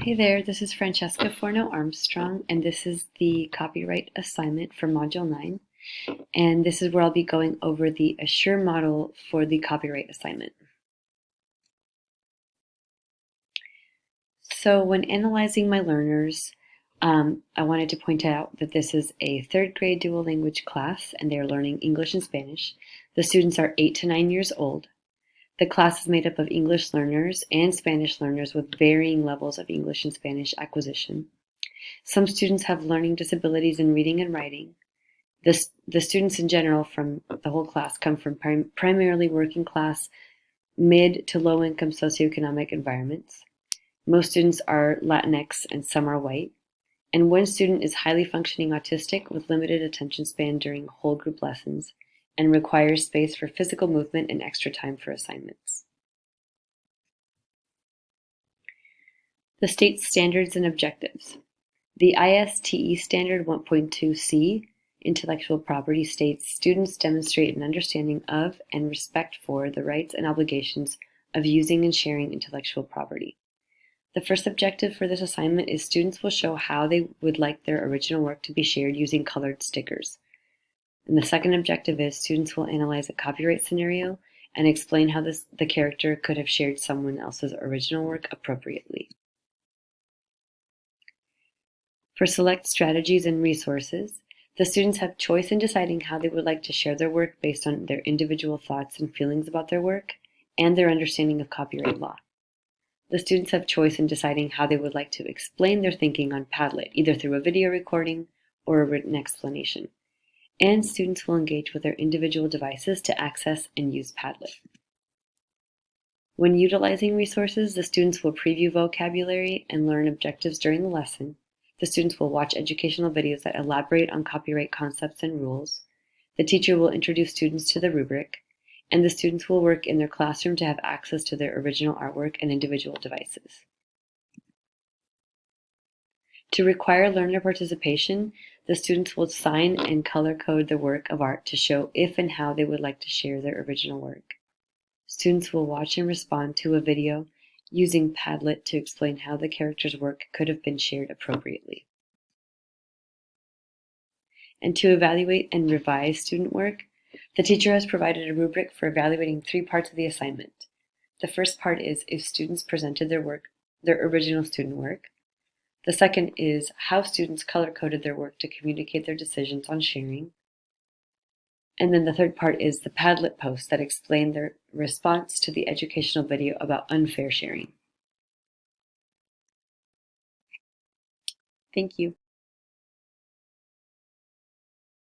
Hey there, this is Francesca Forno-Armstrong, and this is the copyright assignment for Module 9. And this is where I'll be going over the Assure model for the copyright assignment. So when analyzing my learners, I wanted to point out that this is a third grade dual language class, and they are learning English and Spanish. The students are 8 to 9 years old. The class is made up of English learners and Spanish learners with varying levels of English and Spanish acquisition. Some students have learning disabilities in reading and writing. The students in general from the whole class come from primarily working class, mid to low income socioeconomic environments. Most students are Latinx and some are white. And one student is highly functioning autistic with limited attention span during whole group lessons and requires space for physical movement and extra time for assignments. The state standards and objectives. The ISTE Standard 1.2c, Intellectual Property, states students demonstrate an understanding of and respect for the rights and obligations of using and sharing intellectual property. The first objective for this assignment is students will show how they would like their original work to be shared using colored stickers. And the second objective is students will analyze a copyright scenario and explain how the character could have shared someone else's original work appropriately. For select strategies and resources, the students have choice in deciding how they would like to share their work based on their individual thoughts and feelings about their work and their understanding of copyright law. The students have choice in deciding how they would like to explain their thinking on Padlet, either through a video recording or a written explanation. And students will engage with their individual devices to access and use Padlet. When utilizing resources, the students will preview vocabulary and learn objectives during the lesson. The students will watch educational videos that elaborate on copyright concepts and rules. The teacher will introduce students to the rubric, and the students will work in their classroom to have access to their original artwork and individual devices. To require learner participation, the students will sign and color code the work of art to show if and how they would like to share their original work. Students will watch and respond to a video using Padlet to explain how the character's work could have been shared appropriately. And to evaluate and revise student work, the teacher has provided a rubric for evaluating 3 parts of the assignment. The first part is if students presented their original student work. The second is how students color-coded their work to communicate their decisions on sharing. And then the third part is the Padlet posts that explain their response to the educational video about unfair sharing. Thank you.